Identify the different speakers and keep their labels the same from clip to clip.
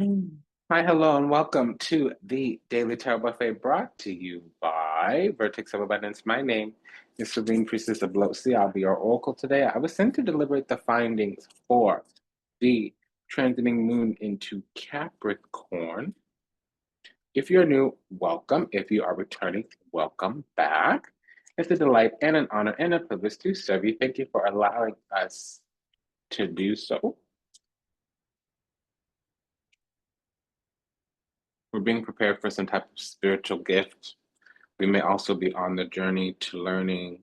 Speaker 1: Mm. Hi, hello, and welcome to the Daily Tarot Buffet brought to you by Vertex of Abundance. My name is Serene Priestess of Lotsi. I'll be your oracle today. I was sent to deliberate the findings for the transiting moon into Capricorn. If you're new, welcome. If you are returning, welcome back. It's a delight and an honor and a privilege to serve you. Thank you for allowing us to do so. We're being prepared for some type of spiritual gift. We may also be on the journey to learning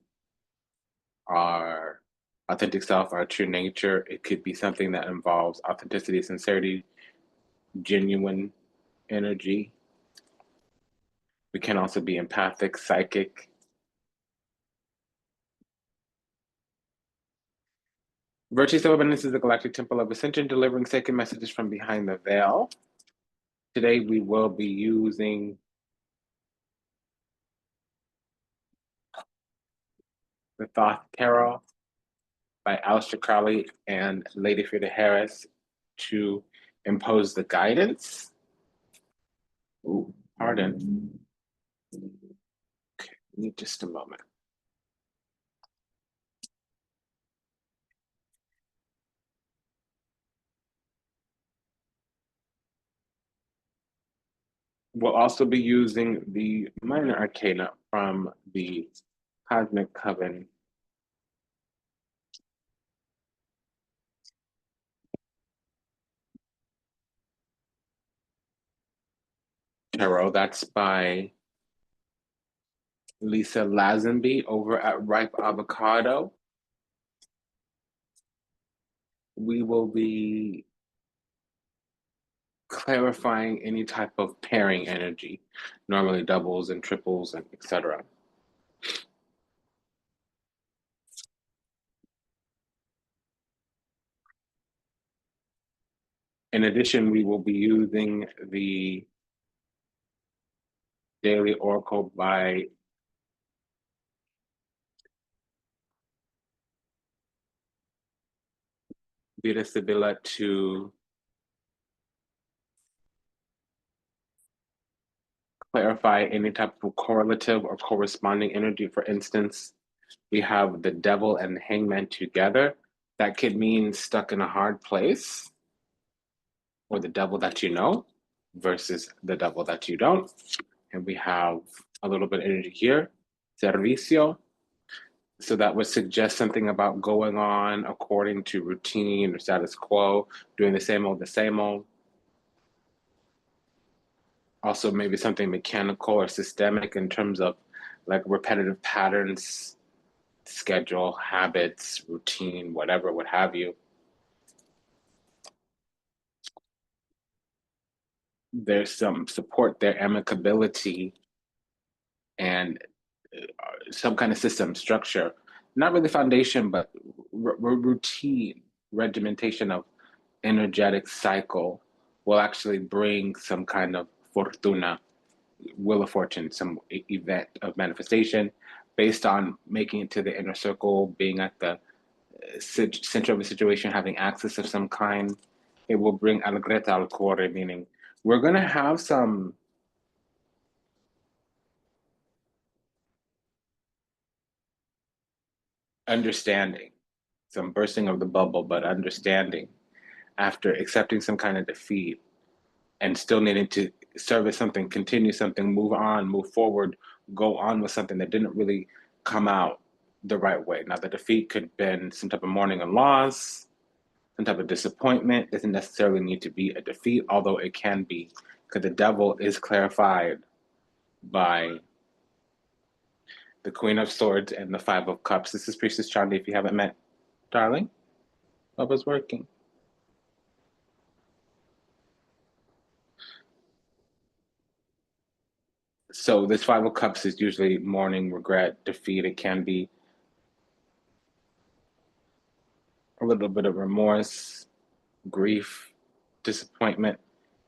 Speaker 1: our authentic self, our true nature. It could be something that involves authenticity, sincerity, genuine energy. We can also be empathic, psychic. Virtues of Abundance is the galactic temple of ascension, delivering sacred messages from behind the veil. Today we will be using the Thoth Tarot by Aleister Crowley and Lady Frida Harris to impose the guidance. Ooh, pardon. Okay, need just a moment. We'll also be using the minor arcana from the Cosmic Coven Tarot. That's by Lisa Lazenby over at Ripe Avocado. We will be clarifying any type of pairing energy, normally doubles and triples and etc. In addition, we will be using the Daily Oracle by Vita Sibilla to clarify any type of correlative or corresponding energy. For instance, we have the devil and the hangman together. That could mean stuck in a hard place, or the devil that you know versus the devil that you don't. And we have a little bit of energy here, servicio. So that would suggest something about going on according to routine or status quo, doing the same old. Also, maybe something mechanical or systemic in terms of like repetitive patterns, schedule, habits, routine, whatever, what have you. There's some support there, amicability, and some kind of system structure. Not really foundation, but routine, regimentation of energetic cycle will actually bring some kind of fortuna, wheel of fortune, some event of manifestation based on making it to the inner circle, being at the center of a situation, having access of some kind. It will bring allegrezza al cuore, meaning we're going to have some understanding, some bursting of the bubble, but understanding after accepting some kind of defeat and still needing to service something, continue something, move on, move forward, go on with something that didn't really come out the right way. Now, the defeat could have been some type of mourning and loss, some type of disappointment. Doesn't necessarily need to be a defeat, although it can be, because the devil is clarified by the Queen of Swords and the Five of Cups. This is Priestess Chandi. If you haven't met, darling, Bubba's working. So this Five of Cups is usually mourning, regret, defeat. It can be a little bit of remorse, grief, disappointment.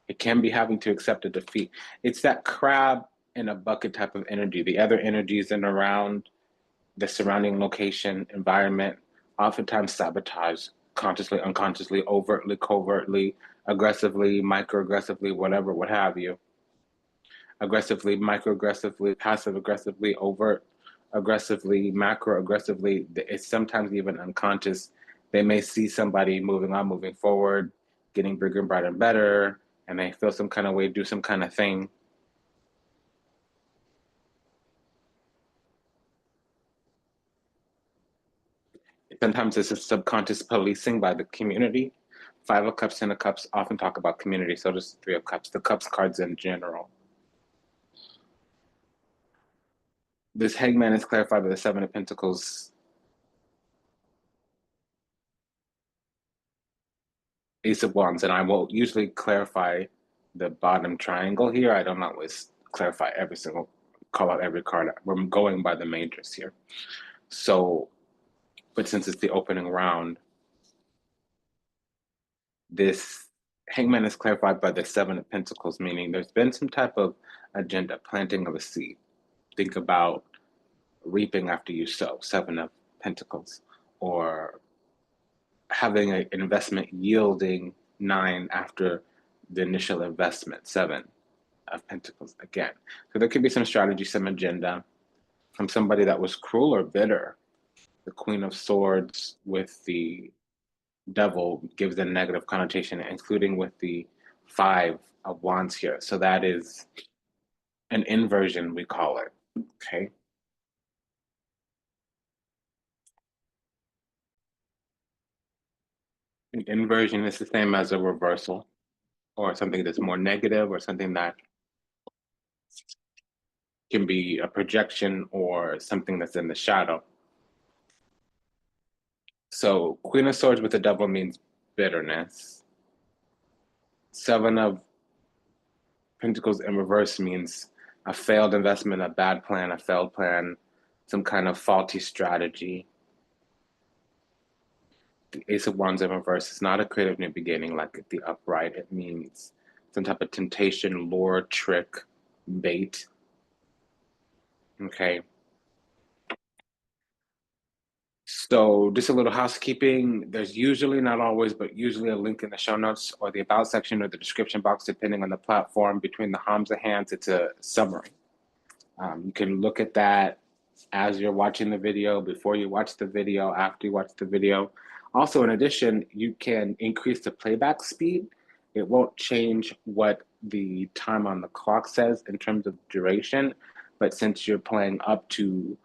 Speaker 1: It can be having to accept a defeat. It's that crab in a bucket type of energy. The other energies in around the surrounding location, environment, oftentimes sabotage consciously, unconsciously, overtly, covertly, aggressively, microaggressively, whatever, what have you. Aggressively, microaggressively, passive aggressively, overt aggressively, macro aggressively. It's sometimes even unconscious. They may see somebody moving on, moving forward, getting bigger and brighter and better, and they feel some kind of way, do some kind of thing. Sometimes it's a subconscious policing by the community. Five of Cups, Ten of Cups often talk about community, so does Three of Cups, the Cups cards in general. This Hangman is clarified by the Seven of Pentacles, Ace of Wands, and I will usually clarify the bottom triangle here. I don't always clarify every single, call out every card. We're going by the majors here. So, but since it's the opening round, this Hangman is clarified by the Seven of Pentacles, meaning there's been some type of agenda, planting of a seed. Think about reaping after you sow, Seven of Pentacles, or having an investment yielding 9 after the initial investment, Seven of Pentacles again. So there could be some strategy, some agenda from somebody that was cruel or bitter. The Queen of Swords with the Devil gives a negative connotation, including with the Five of Wands here. So that is an inversion, we call it. Okay. An inversion is the same as a reversal, or something that's more negative, or something that can be a projection or something that's in the shadow. So Queen of Swords with the Devil means bitterness. Seven of Pentacles in reverse means a failed investment, a bad plan, a failed plan, some kind of faulty strategy. The Ace of Wands in reverse is not a creative new beginning like the upright. It means some type of temptation, lure, trick, bait. Okay. So just a little housekeeping. There's usually, not always, but usually a link in the show notes or the about section or the description box, depending on the platform. Between the Hams of Hands, it's a summary. You can look at that as you're watching the video, before you watch the video, after you watch the video. Also, in addition, you can increase the playback speed. It won't change what the time on the clock says in terms of duration, but since you're playing up to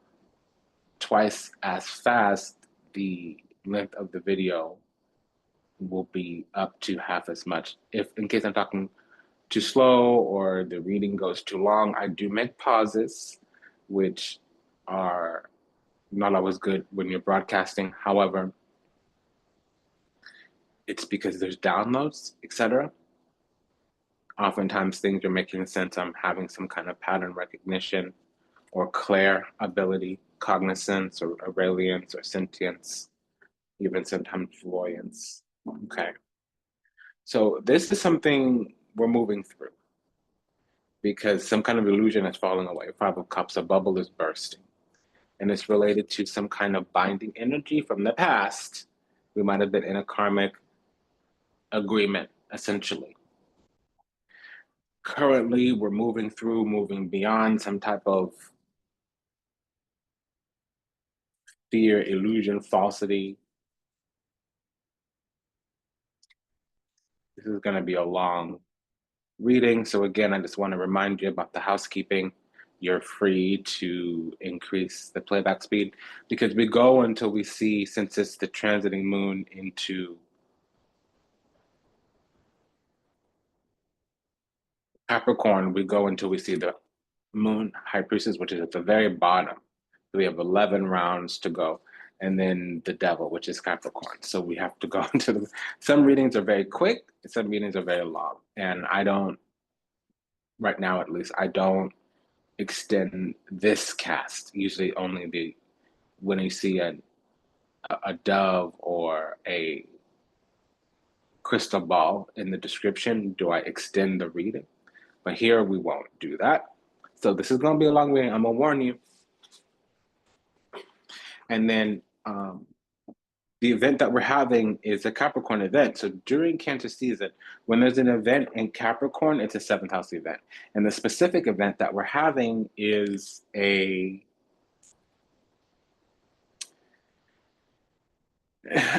Speaker 1: twice as fast, the length of the video will be up to half as much. If, in case I'm talking too slow or the reading goes too long, I do make pauses, which are not always good when you're broadcasting. However, it's because there's downloads, etc. Oftentimes things are making sense. I'm having some kind of pattern recognition or clair ability, cognizance or aureliance or sentience, even sometimes voyance. Okay. So this is something we're moving through because some kind of illusion is falling away. Five of Cups, a bubble is bursting. And it's related to some kind of binding energy from the past. We might have been in a karmic agreement, essentially. Currently, we're moving through, moving beyond some type of fear, illusion, falsity. This is going to be a long reading. So again, I just want to remind you about the housekeeping. You're free to increase the playback speed because we go until we see, since it's the transiting moon into Capricorn, we go until we see the moon high priestess, which is at the very bottom. We have 11 rounds to go. And then the devil, which is Capricorn. So we have to go into the, some readings are very quick, some readings are very long. And I don't, right now at least, I don't extend this cast. Usually only the, when you see a dove or a crystal ball in the description, do I extend the reading? But here we won't do that. So this is going to be a long reading. I'm going to warn you. And then the event that we're having is a Capricorn event. So during Cancer season, when there's an event in Capricorn, it's a seventh house event. And the specific event that we're having is a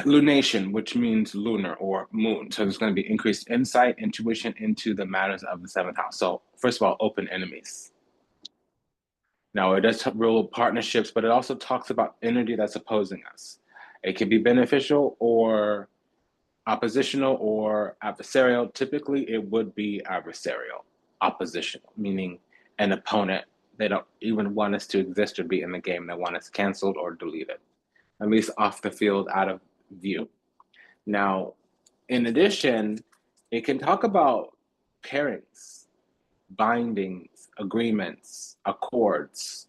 Speaker 1: lunation, which means lunar or moon. So there's going to be increased insight, intuition into the matters of the seventh house. So first of all, open enemies. Now it does rule partnerships, but it also talks about energy that's opposing us. It can be beneficial or oppositional or adversarial. Typically, it would be adversarial, oppositional, meaning an opponent. They don't even want us to exist or be in the game. They want us canceled or deleted, at least off the field, out of view. Now, in addition, it can talk about pairings, bindings, agreements, accords,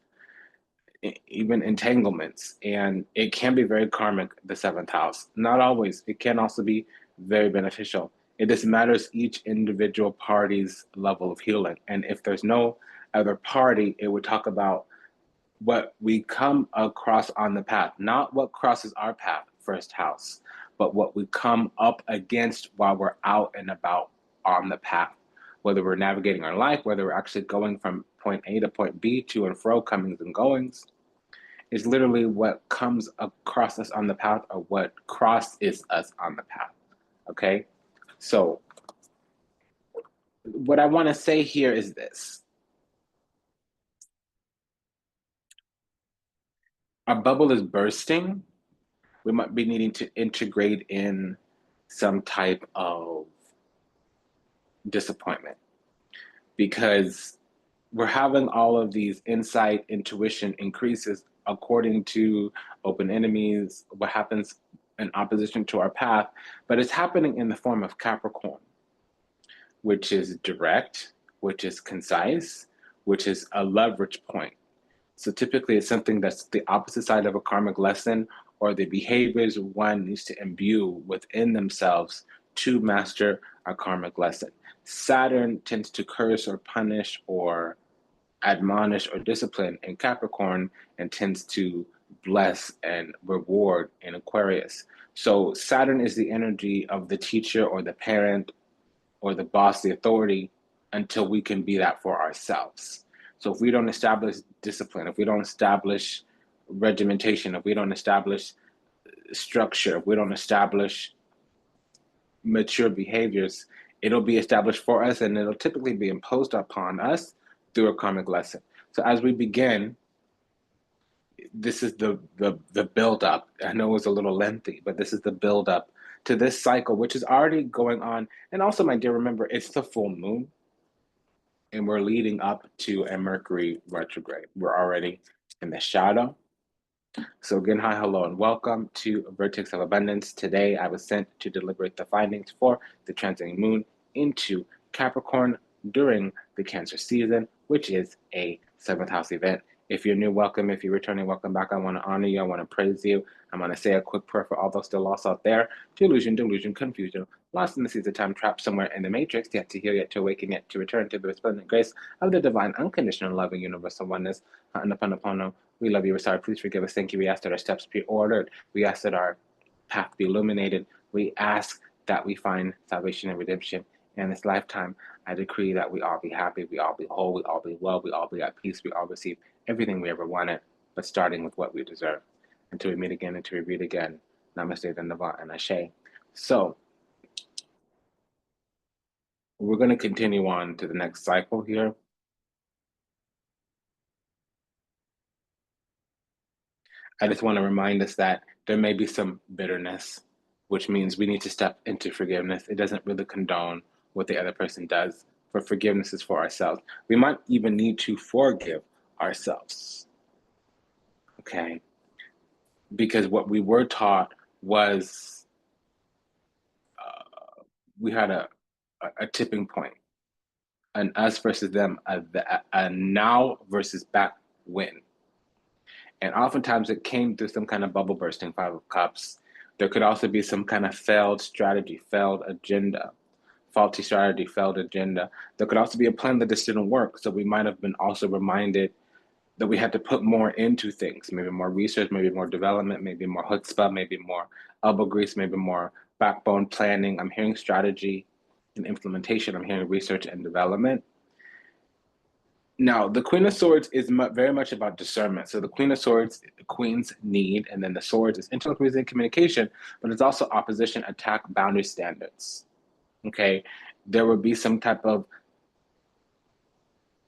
Speaker 1: even entanglements, and it can be very karmic, the seventh house. Not always. It can also be very beneficial. It just matters each individual party's level of healing. And if there's no other party, it would talk about what we come across on the path, not what crosses our path, first house, but what we come up against while we're out and about on the path, whether we're navigating our life, whether we're actually going from point A to point B, to and fro, comings and goings, is literally what comes across us on the path or what crosses us on the path. Okay? So, what I want to say here is this. Our bubble is bursting. We might be needing to integrate in some type of disappointment because we're having all of these insight, intuition increases according to open enemies, what happens in opposition to our path, but it's happening in the form of Capricorn, which is direct, which is concise, which is a leverage point. So typically it's something that's the opposite side of a karmic lesson or the behaviors one needs to imbue within themselves to master a karmic lesson. Saturn tends to curse or punish or admonish or discipline in Capricorn and tends to bless and reward in Aquarius. So Saturn is the energy of the teacher or the parent or the boss, the authority, until we can be that for ourselves. So if we don't establish discipline, if we don't establish regimentation, if we don't establish structure, if we don't establish mature behaviors, it'll be established for us and it'll typically be imposed upon us through a karmic lesson. So as we begin, this is the build up. I know it was a little lengthy, but this is the build up to this cycle, which is already going on. And also, my dear, remember, it's the full moon and we're leading up to a Mercury retrograde. We're already in the shadow. So again, hi, hello, and welcome to Vertex of Abundance. Today, I was sent to deliberate the findings for the transiting moon into Capricorn during the Cancer season, which is a seventh house event. If you're new, welcome. If you're returning, welcome back. I want to honor you. I want to praise you. I'm going to say a quick prayer for all those still lost out there. Delusion, confusion, lost in the seas of time, trapped somewhere in the matrix, yet to heal, yet to awaken, yet to return to the resplendent grace of the divine, unconditional, loving, universal oneness. We love you. We're sorry. Please forgive us. Thank you. We ask that our steps be ordered. We ask that our path be illuminated. We ask that we find salvation and redemption in this lifetime. I decree that we all be happy, we all be whole, we all be well, we all be at peace, we all receive everything we ever wanted, but starting with what we deserve. Until we meet again, until we read again. Namaste, Dhanava, and Ashe. So, we're going to continue on to the next cycle here. I just want to remind us that there may be some bitterness, which means we need to step into forgiveness. It doesn't really condone what the other person does. For forgiveness is for ourselves. We might even need to forgive ourselves. Okay? Because what we were taught was we had a tipping point, an us versus them, a now versus back when. And oftentimes it came through some kind of bubble bursting, Five of Cups. There could also be some kind of failed strategy, failed agenda, faulty strategy, failed agenda. There could also be a plan that just didn't work. So we might have been also reminded that we had to put more into things, maybe more research, maybe more development, maybe more chutzpah, maybe more elbow grease, maybe more backbone planning. I'm hearing strategy and implementation. I'm hearing research and development. Now, the Queen of Swords is very much about discernment. So the Queen of Swords, the Queen's need, and then the Swords is intellect, reason, and communication, but it's also opposition, attack, boundary, standards. Okay, there would be some type of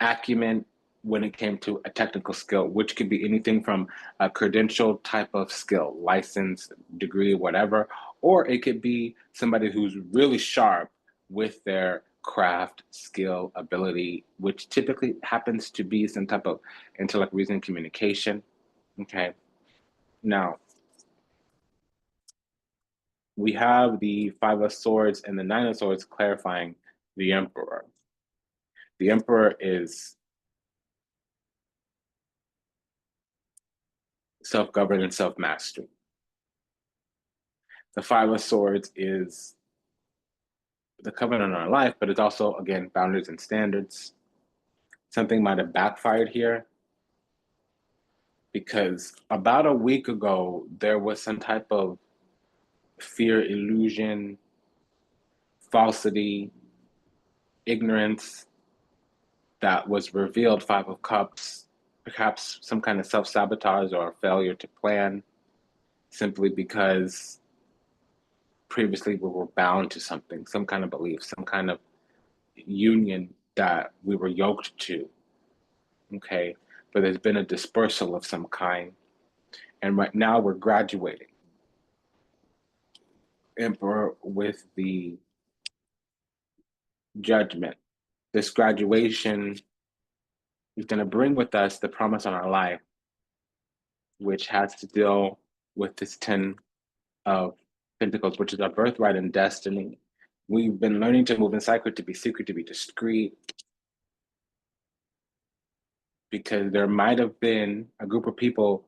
Speaker 1: acumen when it came to a technical skill, which could be anything from a credential type of skill, license, degree, whatever, or it could be somebody who's really sharp with their craft, skill, ability, which typically happens to be some type of intellect, reason, communication. Okay. Now, we have the Five of Swords and the Nine of Swords clarifying the Emperor. The Emperor is self-governed and self-mastery. The Five of Swords is the covenant in our life, but it's also, again, boundaries and standards. Something might have backfired here because about a week ago, there was some type of fear, illusion, falsity, ignorance that was revealed, Five of Cups, perhaps some kind of self-sabotage or failure to plan simply because previously we were bound to something, some kind of belief, some kind of union that we were yoked to, okay? But there's been a dispersal of some kind. And right now we're graduating. Emperor with the Judgment. This graduation is going to bring with us the promise on our life, which has to deal with this 10 of Pentacles, which is our birthright and destiny. We've been learning to move in secret, to be discreet, because there might have been a group of people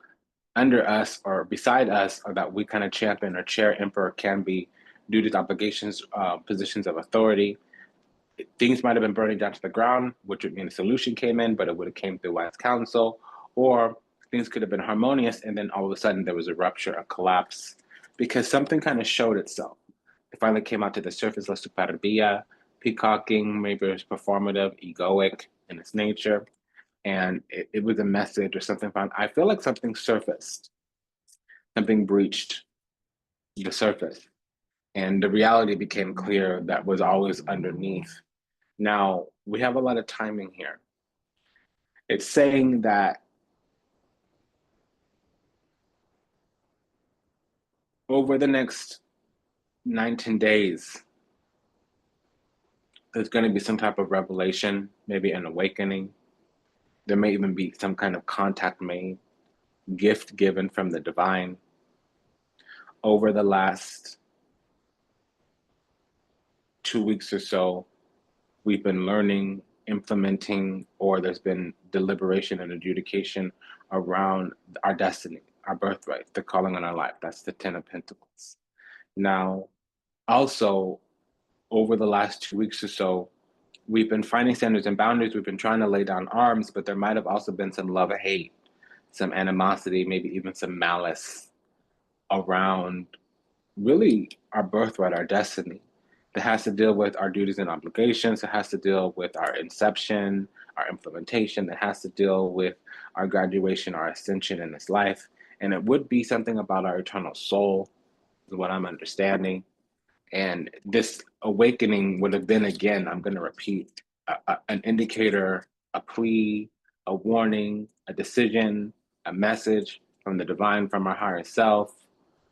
Speaker 1: under us or beside us, or that we kind of champion or chair. Emperor can be duties, obligations, positions of authority. Things might have been burning down to the ground, which would mean a solution came in, but it would have came through wise counsel, or things could have been harmonious, and then all of a sudden there was a rupture, a collapse, because something kind of showed itself. It finally came out to the surface, la superbia, peacocking, maybe it was performative, egoic in its nature, and it was a message or something found. I feel like something surfaced, something breached the surface, and the reality became clear that was always underneath. Now, we have a lot of timing here. It's saying that over the next 19 days, there's going to be some type of revelation, maybe an awakening. There may even be some kind of contact made, gift given from the divine. Over the last 2 weeks or so, we've been learning, implementing, or there's been deliberation and adjudication around our destiny, our birthright, the calling on our life. That's the 10 of Pentacles. Now, also, over the last 2 weeks or so, we've been finding standards and boundaries. We've been trying to lay down arms, but there might have also been some love-hate, some animosity, maybe even some malice around really our birthright, our destiny. That has to deal with our duties and obligations. It has to deal with our inception, our implementation. It has to deal with our graduation, our ascension in this life. And it would be something about our eternal soul, is what I'm understanding. And this awakening would have been, again, I'm going to repeat, an indicator, a plea, a warning, a decision, a message from the divine, from our higher self,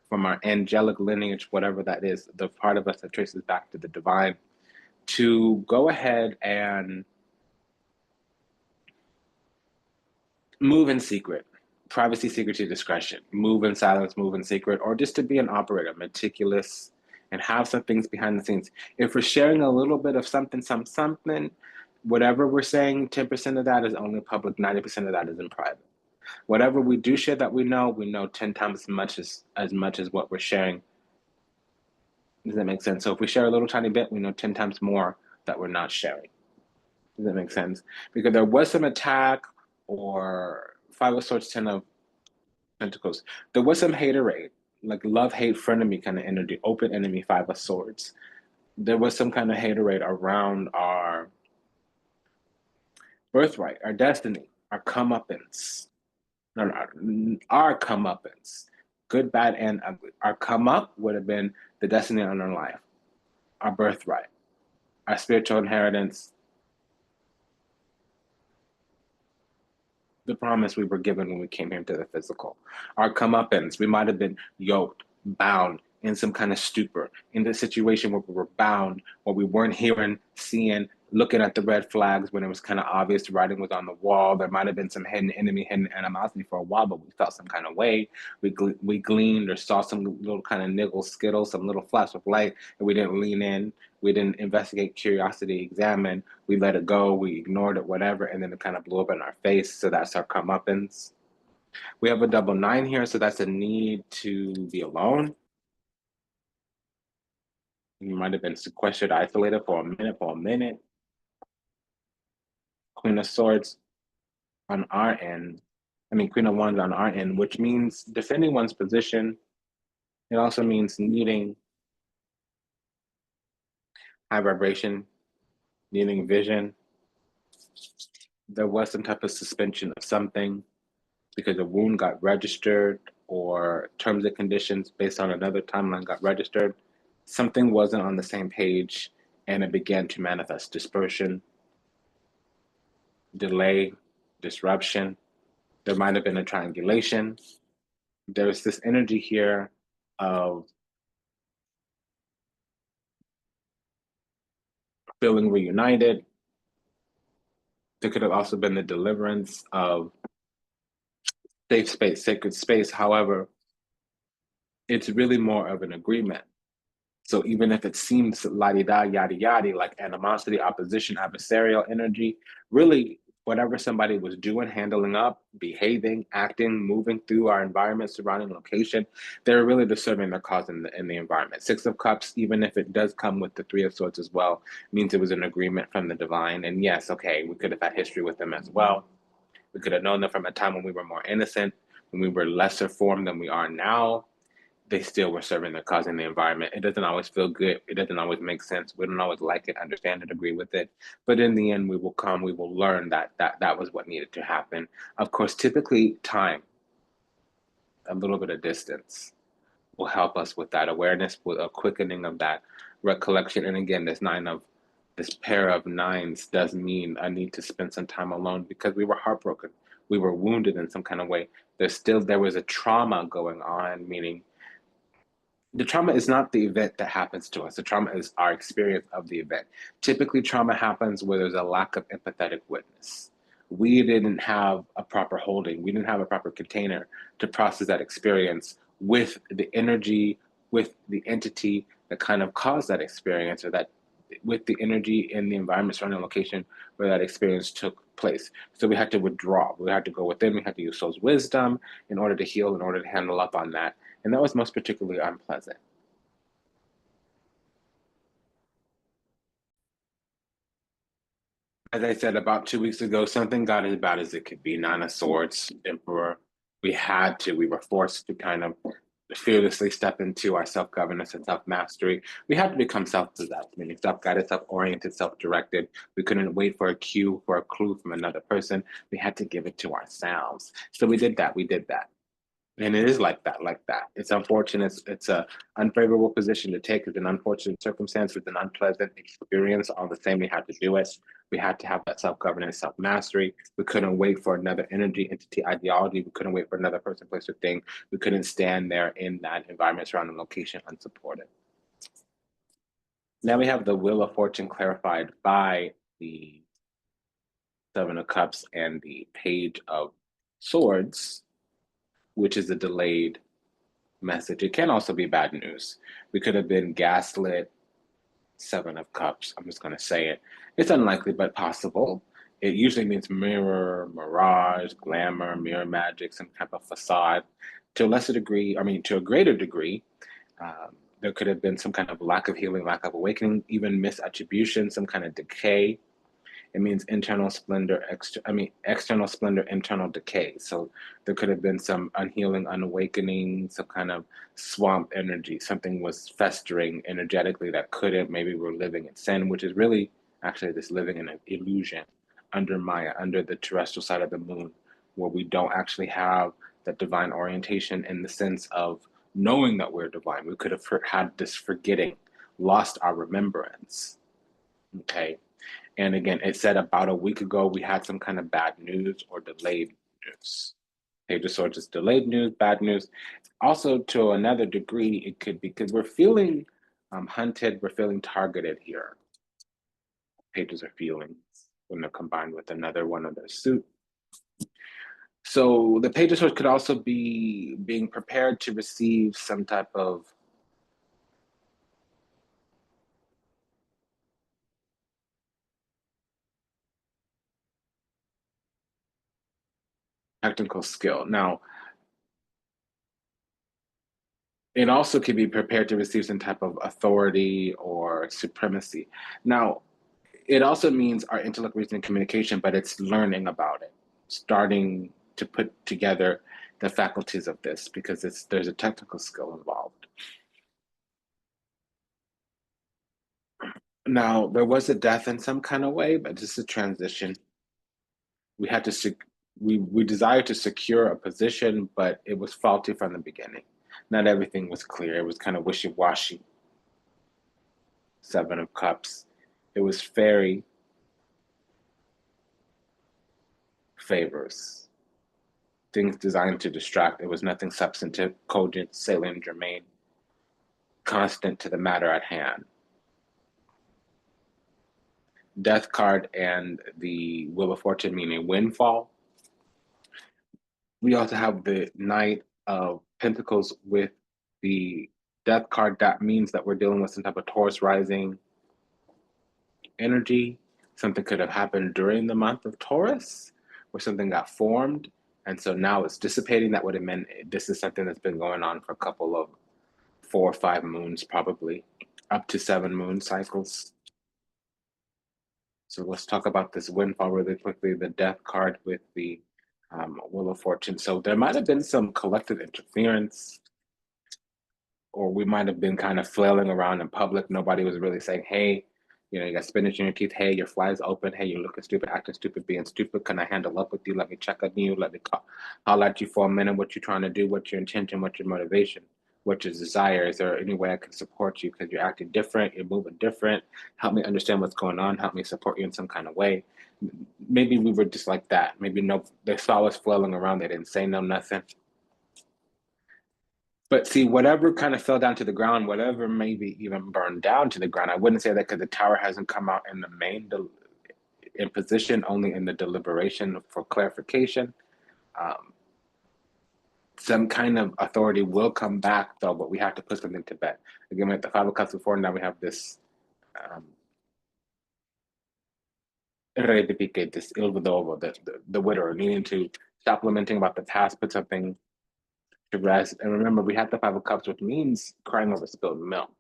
Speaker 1: from our angelic lineage, whatever that is, the part of us that traces back to the divine, to go ahead and move in secret, privacy, secrecy, discretion, move in silence, move in secret, or just to be an operator, meticulous, and have some things behind the scenes. If we're sharing a little bit of something, whatever we're saying, 10% of that is only public, 90% of that is in private. Whatever we do share that we know 10 times as much as what we're sharing. Does that make sense? So if we share a little tiny bit, we know 10 times more that we're not sharing. Does that make sense? Because there was some attack or Five of Swords, Ten of Pentacles. There was some haterade, like love, hate, frenemy kind of energy, open enemy, Five of Swords. There was some kind of haterade around our birthright, our destiny, our comeuppance. No, no, our comeuppance. Good, bad, and ugly. Our come up would have been the destiny on our life, our birthright, our spiritual inheritance, the promise we were given when we came here into the physical. Our comeuppance, we might have been yoked, bound, in some kind of stupor, in the situation where we were bound, where we weren't hearing, seeing, looking at the red flags when it was kind of obvious the writing was on the wall. There might have been some hidden enemy, hidden animosity for a while, but we felt some kind of way. We gleaned or saw some little kind of niggle, skittle, some little flash of light, and we didn't lean in. We didn't investigate, curiosity, examine. We let it go. We ignored it, whatever, and then it kind of blew up in our face. So that's our comeuppance. We have a double nine here, so that's a need to be alone. You might have been sequestered, isolated for a minute. Queen of Swords on our end. Queen of Wands on our end, which means defending one's position. It also means needing high vibration, needing vision. There was some type of suspension of something because a wound got registered or terms and conditions based on another timeline got registered. Something wasn't on the same page and it began to manifest dispersion, delay, disruption. There might have been a triangulation. There's this energy here of feeling reunited. There could have also been the deliverance of safe space, sacred space. However, it's really more of an agreement. So even if it seems la-di-da, yada-yada, like animosity, opposition, adversarial energy, really whatever somebody was doing, handling up, behaving, acting, moving through our environment, surrounding location, they're really just serving their cause in the environment. Six of Cups, even if it does come with the Three of Swords as well, means it was an agreement from the divine. And yes, okay, we could have had history with them as well. We could have known them from a time when we were more innocent, when we were lesser formed than we are now. They still were serving their cause in the environment. It doesn't always feel good. It doesn't always make sense. We don't always like it, understand it, agree with it. But in the end, we will learn that was what needed to happen. Of course, typically time, a little bit of distance will help us with that awareness, with a quickening of that recollection. And again, this pair of nines does mean I need to spend some time alone because we were heartbroken. We were wounded in some kind of way. There was a trauma going on, meaning the trauma is not the event that happens to us. The trauma is our experience of the event. Typically, trauma happens where there's a lack of empathetic witness. We didn't have a proper holding. We didn't have a proper container to process that experience with the energy, with the entity that kind of caused that experience, or that with the energy in the environment, surrounding location where that experience took place. So we had to withdraw. We had to go within. We had to use soul's wisdom in order to heal, in order to handle up on that. And that was most particularly unpleasant. As I said about 2 weeks ago, something got as bad as it could be. Nine of Swords, Emperor. We were forced to kind of fearlessly step into our self-governance and self-mastery. We had to become self-possessed, meaning self-guided, self-oriented, self-directed. We couldn't wait for a cue, for a clue from another person. We had to give it to ourselves. So we did that. And it is like that. It's unfortunate. It's an unfavorable position to take. It's an unfortunate circumstance. It's an unpleasant experience. All the same, we had to do it. We had to have that self-governance, self-mastery. We couldn't wait for another energy, entity, ideology. We couldn't wait for another person, place, or thing. We couldn't stand there in that environment, surrounding location, unsupported. Now we have the Wheel of Fortune clarified by the Seven of Cups and the Page of Swords, which is a delayed message. It can also be bad news. We could have been gaslit. Seven of Cups, I'm just going to say it. It's unlikely, but possible. It usually means mirror, mirage, glamour, mirror magic, some type of facade. To a greater degree, there could have been some kind of lack of healing, lack of awakening, even misattribution, some kind of decay. it means internal splendor, external splendor, internal decay. So there could have been some unhealing, unawakening, some kind of swamp energy. Something was festering energetically that couldn't. Maybe we're living in sin, which is really actually this living in an illusion under Maya, under the terrestrial side of the moon, where we don't actually have that divine orientation in the sense of knowing that we're divine. We could have had this forgetting, lost our remembrance. Okay. And again, it said about a week ago we had some kind of bad news or delayed news. Page of Swords is delayed news, bad news. Also, to another degree, it could be because we're feeling hunted, we're feeling targeted here. Pages are feelings when they're combined with another one of their suit. So the Page of Swords could also be being prepared to receive some type of technical skill. Now, it also could be prepared to receive some type of authority or supremacy. Now, it also means our intellect, reasoning, communication, but it's learning about it, starting to put together the faculties of this because there's a technical skill involved. Now, there was a death in some kind of way, but this is a transition. We had to we desired to secure a position, but it was faulty from the beginning. Not everything was clear. It was kind of wishy-washy. Seven of Cups. It was fairy favors. Things designed to distract. It was nothing substantive, cogent, salient, germane, constant to the matter at hand. Death card and the Wheel of Fortune mean a windfall. We also have the Knight of Pentacles with the Death card. That means that we're dealing with some type of Taurus rising energy. Something could have happened during the month of Taurus where something got formed. And so now it's dissipating. That would have meant this is something that's been going on for a couple of 4 or 5 moons, probably up to 7 moon cycles. So let's talk about this windfall really quickly. The Death card with the Wheel of Fortune. So there might have been some collective interference, or we might have been kind of flailing around in public. Nobody was really saying, hey, you got spinach in your teeth. Hey, your fly's open. Hey, you're looking stupid, acting stupid, being stupid. Can I handle up with you? Let me check on you. Let me holler at you for a minute. What you're trying to do? What's your intention? What's your motivation? What's your desire? Is there any way I can support you? Because you're acting different. You're moving different. Help me understand what's going on. Help me support you in some kind of way. Maybe we were just like that. Maybe no, they saw us flailing around. They didn't say no, nothing. But see, whatever kind of fell down to the ground, whatever maybe even burned down to the ground, I wouldn't say that because the tower hasn't come out in the main in position, only in the deliberation for clarification. Some kind of authority will come back, though, but we have to put something to bed. Again, we have the 5 of Cups before, now we have this this il vedovo, the widower, needing to stop lamenting about the past, put something to rest. And remember, we had the 5 of Cups, which means crying over spilled milk.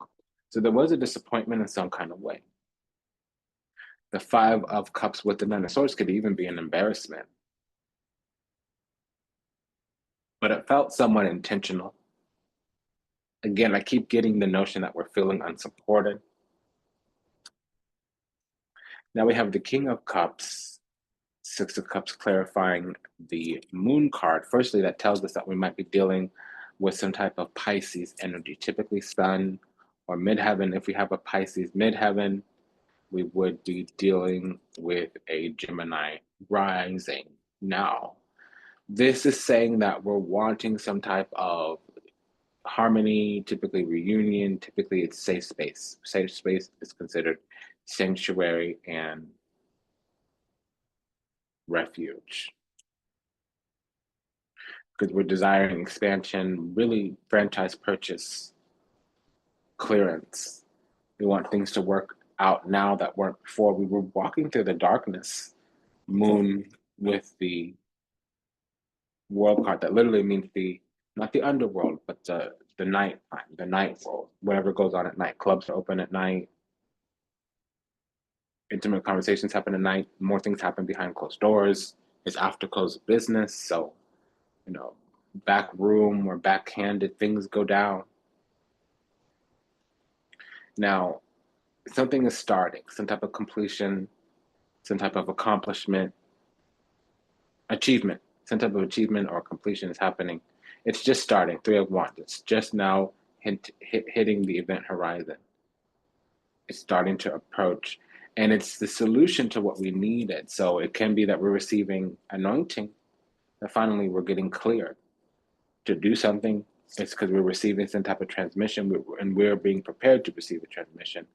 Speaker 1: So there was a disappointment in some kind of way. The 5 of Cups with the Nine of Swords could even be an embarrassment. But it felt somewhat intentional. Again, I keep getting the notion that we're feeling unsupported. Now we have the King of Cups, 6 of Cups clarifying the Moon card. Firstly, that tells us that we might be dealing with some type of Pisces energy, typically Sun or midheaven. If we have a Pisces midheaven, we would be dealing with a Gemini rising. Now, this is saying that we're wanting some type of harmony, typically reunion, typically it's safe space. Safe space is considered sanctuary and refuge. Because we're desiring expansion, really franchise purchase, clearance. We want things to work out now that weren't before. We were walking through the darkness. Moon with the world card that literally means not the underworld, but the night time, the night world, whatever goes on at night. Clubs are open at night. intimate conversations happen at night. More things happen behind closed doors. It's after closed business. So, back room or backhanded things go down. Now, something is starting, some type of completion, some type of achievement, some type of achievement or completion is happening. It's just starting, Three of Wands. It's just now hitting the event horizon. It's starting to approach, and it's the solution to what we needed. So it can be that we're receiving anointing, that finally we're getting clear to do something. It's because we're receiving some type of transmission, and we're being prepared to receive a transmission.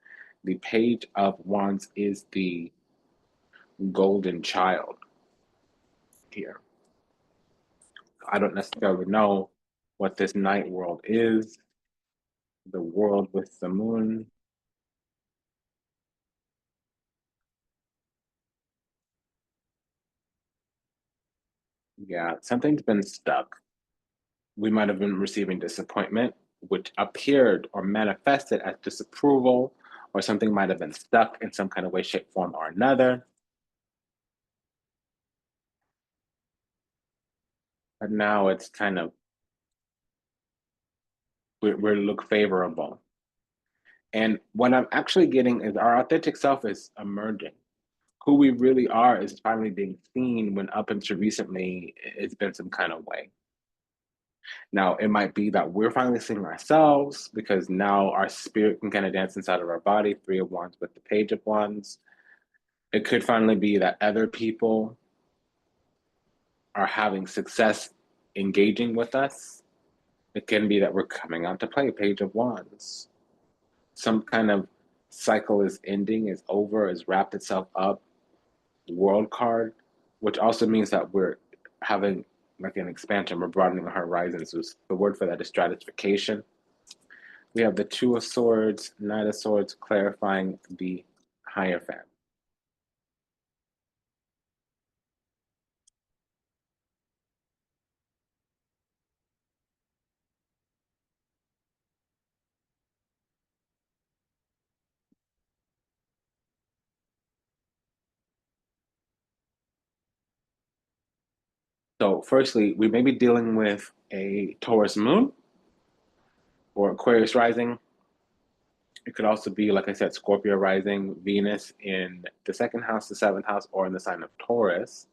Speaker 1: The Page of Wands is the golden child here. I don't necessarily know what this night world is, the world with the moon. Yeah, something's been stuck. We might have been receiving disappointment, which appeared or manifested as disapproval, or something might have been stuck in some kind of way, shape, form, or another. But now it's kind of, we look favorable. And what I'm actually getting is our authentic self is emerging. Who we really are is finally being seen, when up until recently it's been some kind of way. Now, it might be that we're finally seeing ourselves because now our spirit can kind of dance inside of our body, Three of Wands with the Page of Wands. It could finally be that other people are having success engaging with us. It can be that we're coming out to play, Page of Wands. Some kind of cycle is ending, is over, is wrapped itself up. World card, which also means that we're having like an expansion, we're broadening our horizons. So the word for that is stratification. We have the Two of Swords, Knight of Swords, clarifying the Hierophant. So firstly, we may be dealing with a Taurus moon or Aquarius rising. It could also be, like I said, Scorpio rising, Venus in the second house, the seventh house, or in the sign of Taurus.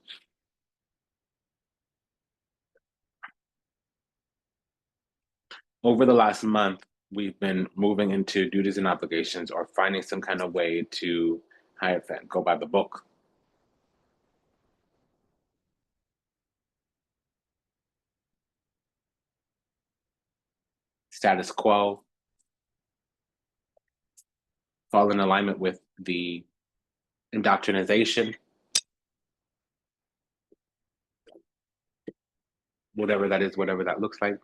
Speaker 1: Over the last month, we've been moving into duties and obligations, or finding some kind of way to Hierophant, go by the book. Status quo, fall in alignment with the indoctrination, whatever that is, whatever that looks like.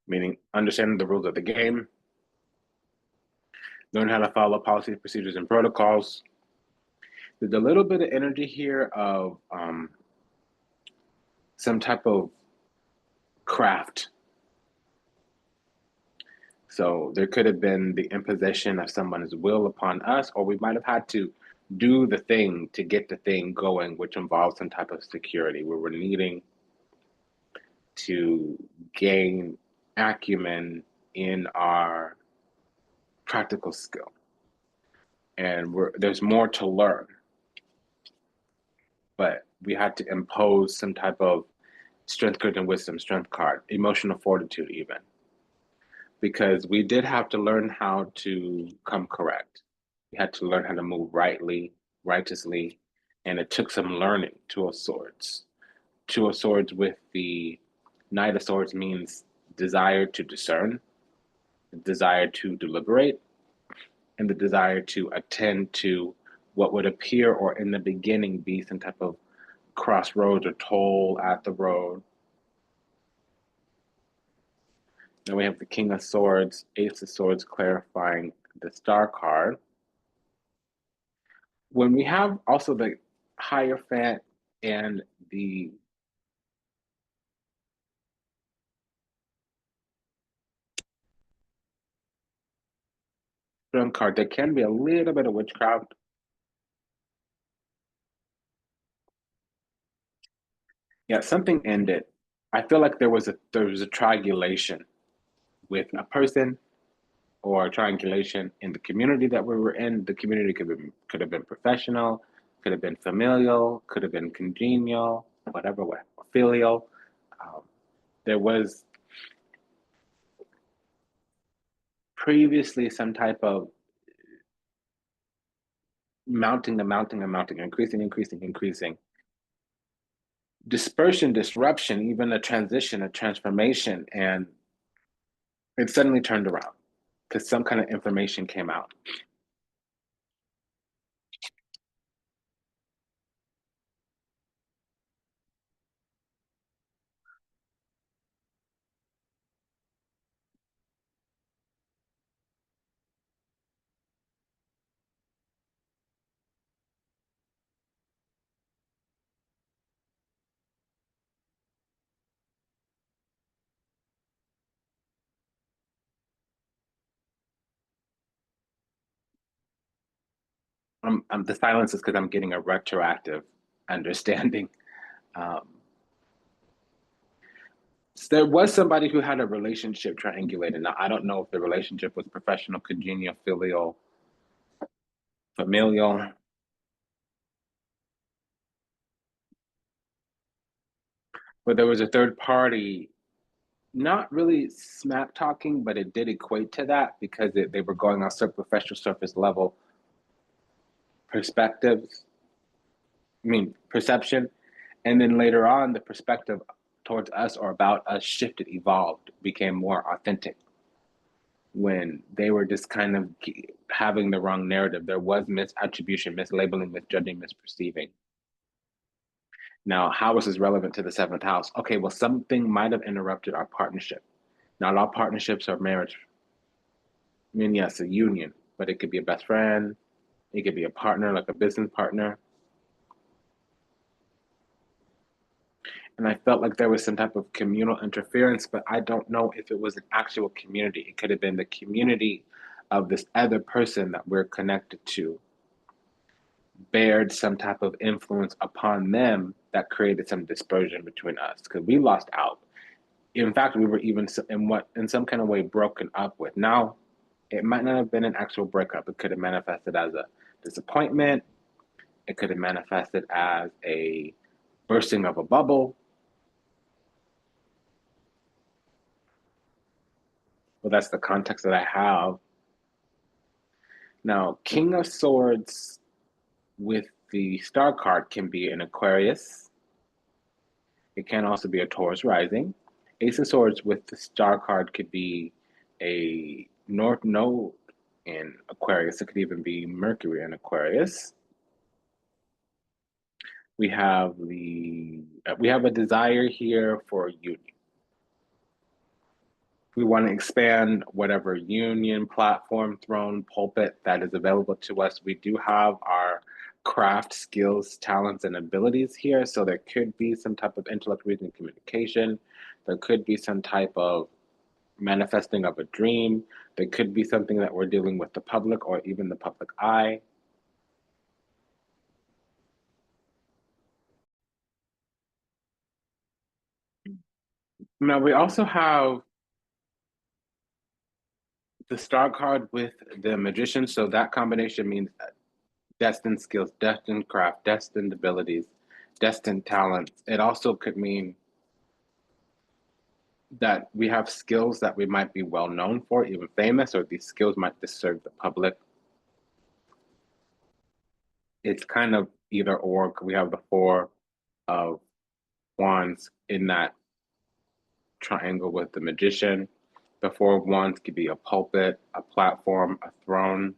Speaker 1: Meaning understanding the rules of the game, learn how to follow policies, procedures, and protocols. There's a little bit of energy here of some type of craft. So there could have been the imposition of someone's will upon us, or we might have had to do the thing to get the thing going, which involves some type of security, where we're needing to gain acumen in our practical skill. And there's more to learn, but we had to impose some type of strength card and wisdom, strength card, emotional fortitude, even, because we did have to learn how to come correct. We had to learn how to move rightly, righteously, and it took some learning. Two of Swords. Two of Swords with the Knight of Swords means desire to discern, desire to deliberate, and the desire to attend to what would appear or in the beginning be some type of crossroads or toll at the road. Then we have the King of Swords, Ace of Swords, clarifying the Star card. When we have also the Hierophant and the Strong card. There can be a little bit of witchcraft. Yeah, something ended. I feel like there was a triangulation with a person or a triangulation in the community that we were in. The community could have been professional, could have been familial, could have been congenial, whatever way, filial. Um, there was previously some type of mounting and mounting and mounting, increasing, increasing, increasing. Dispersion, disruption, even a transition, a transformation, and it suddenly turned around because some kind of information came out. The silence is because I'm getting a retroactive understanding. Um, so there was somebody who had a relationship triangulated. Now, I don't know if the relationship was professional, congenial, filial, familial, but there was a third party, not really smack talking, but it did equate to that because they were going on superficial surface level perspectives, I mean, perception. And then later on, the perspective towards us or about us shifted, evolved, became more authentic when they were just kind of having the wrong narrative. There was misattribution, mislabeling, misjudging, misperceiving. Now, how is this relevant to the seventh house? Okay, well, something might have interrupted our partnership. Not all partnerships are marriage. I mean, yes, a union, but it could be a best friend, it could be a partner, like a business partner. And I felt like there was some type of communal interference, but I don't know if it was an actual community. It could have been the community of this other person that we're connected to bared some type of influence upon them that created some dispersion between us because we lost out. In fact, we were even in some kind of way broken up with. Now, it might not have been an actual breakup. It could have manifested as a disappointment. It could have manifested as a bursting of a bubble. Well, that's the context that I have. Now, King of Swords with the star card can be an Aquarius. It can also be a Taurus rising. Ace of Swords with the star card could be a North Node in Aquarius. It could even be Mercury in Aquarius. We have a desire here for union. We want to expand whatever union, platform, throne, pulpit that is available to us. We do have our craft skills, talents, and abilities here. So there could be some type of intellect, reason, communication. There could be some type of manifesting of a dream. There could be something that we're dealing with the public or even the public eye. Now, we also have the star card with the magician. So that combination means destined skills, destined craft, destined abilities, destined talents. It also could mean that we have skills that we might be well known for, even famous, or these skills might just serve the public. It's kind of either or. We have the Four of Wands in that triangle with the magician. The Four of Wands could be a pulpit, a platform, a throne,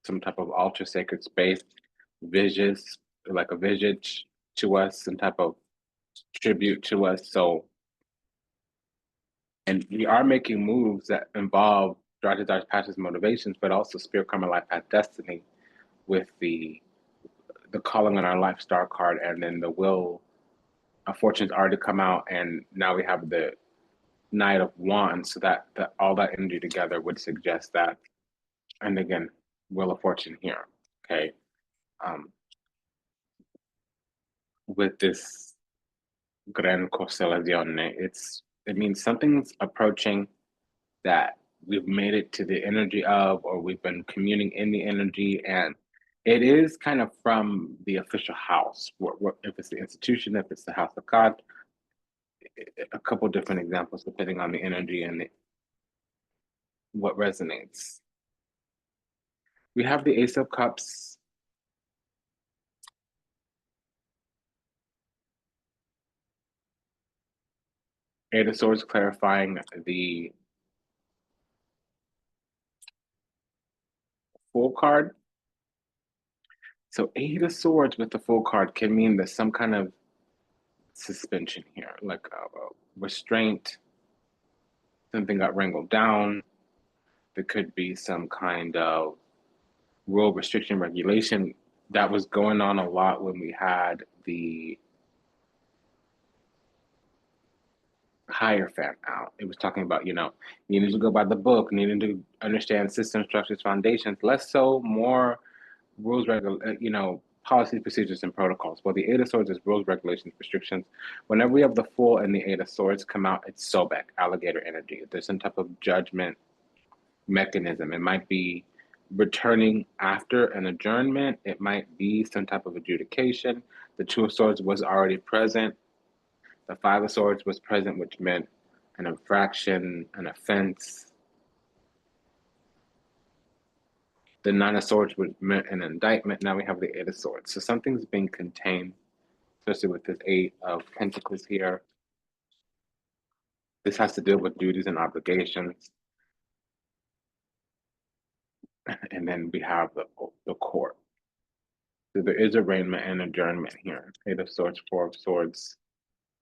Speaker 1: some type of altar, sacred space, visions, like a visage to us, some type of tribute to us. So, and we are making moves that involve drive desires, passions, motivations, but also spirit, karma, life path, destiny, with the calling on our life star card, and then the wheel of fortune's already come out, and now we have the Knight of Wands, so that all that energy together would suggest that. And again, Wheel of Fortune here, okay? With this Gran Costellazione, it means something's approaching that we've made it to the energy of, or we've been communing in the energy, and it is kind of from the official house. If it's the institution, if it's the house of God, a couple different examples depending on the energy and what resonates. We have the Ace of Cups. Eight of Swords clarifying the Fool card. So Eight of Swords with the Fool card can mean there's some kind of suspension here, like a restraint. Something got wrangled down. There could be some kind of rule, restriction, regulation that was going on a lot when we had the Hierophant out. It was talking about, needing to go by the book, needing to understand system structures, foundations, less so, more rules, policies, procedures, and protocols. Well, the Eight of Swords is rules, regulations, restrictions. Whenever we have the Fool and the Eight of Swords come out, it's Sobek, alligator energy. There's some type of judgment mechanism. It might be returning after an adjournment. It might be some type of adjudication. The Two of Swords was already present. The Five of Swords was present, which meant an infraction, an offense. The Nine of Swords would meant an indictment. Now we have the Eight of Swords. So something's being contained, especially with this Eight of Pentacles here. This has to deal with duties and obligations. And then we have the court. So there is arraignment and adjournment here. Eight of Swords, Four of Swords.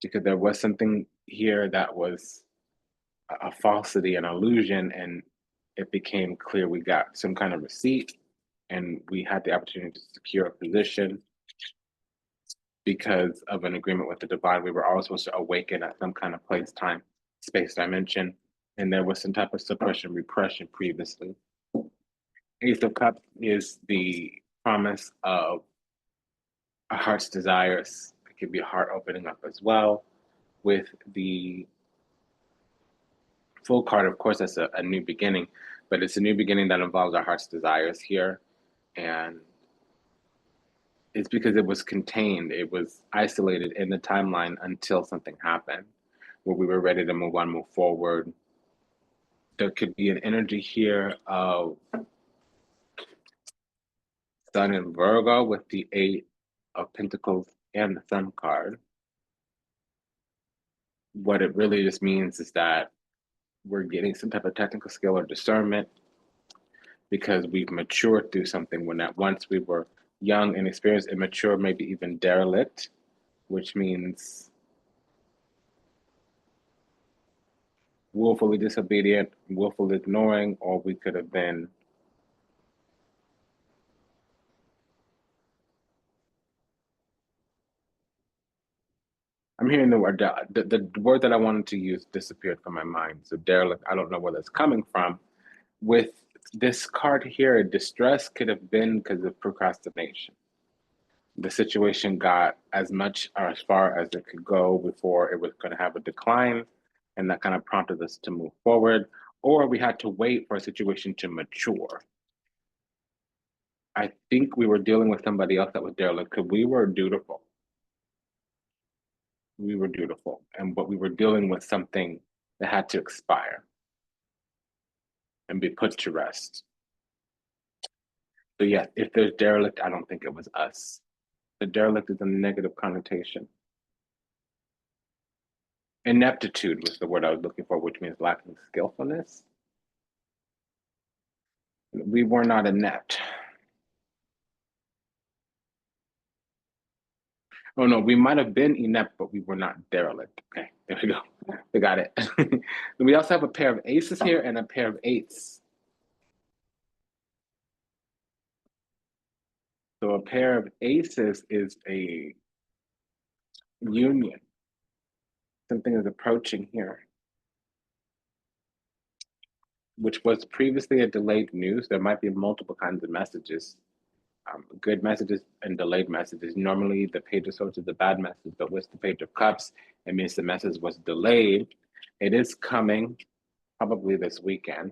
Speaker 1: Because there was something here that was a falsity, an illusion, and it became clear we got some kind of receipt and we had the opportunity to secure a position because of an agreement with the divine. We were all supposed to awaken at some kind of place, time, space, dimension, and there was some type of suppression, repression previously. Ace of Cups is the promise of a heart's desires. It could be a heart opening up as well. With the Fool card, of course, that's a new beginning, but it's a new beginning that involves our heart's desires here. And it's because it was contained, it was isolated in the timeline until something happened where we were ready to move on, move forward. There could be an energy here of Sun in Virgo with the Eight of Pentacles and the Sun card. What it really just means is that we're getting some type of technical skill or discernment because we've matured through something when at once we were young, inexperienced, immature, maybe even derelict, which means willfully disobedient, willfully ignoring, or we could have been I'm hearing the word, the word that I wanted to use disappeared from my mind. So derelict, I don't know where that's coming from. With this card here, distress could have been because of procrastination. The situation got as much or as far as it could go before it was going to have a decline, and that kind of prompted us to move forward, or we had to wait for a situation to mature. I think we were dealing with somebody else that was derelict because we were dutiful. We were dutiful, but we were dealing with something that had to expire and be put to rest. So yeah, if there's derelict, I don't think it was us. The derelict is a negative connotation. Ineptitude was the word I was looking for, which means lacking skillfulness. We were not inept. Oh no, we might have been inept, but we were not derelict. Okay, there we go. We got it. We also have a pair of aces here and a pair of eights. So a pair of aces is a union. Something is approaching here. which was previously a delayed news. There might be multiple kinds of messages, good messages and delayed messages. Normally, the Page of Swords is the bad message, but with the Page of Cups, it means the message was delayed. It is coming probably this weekend.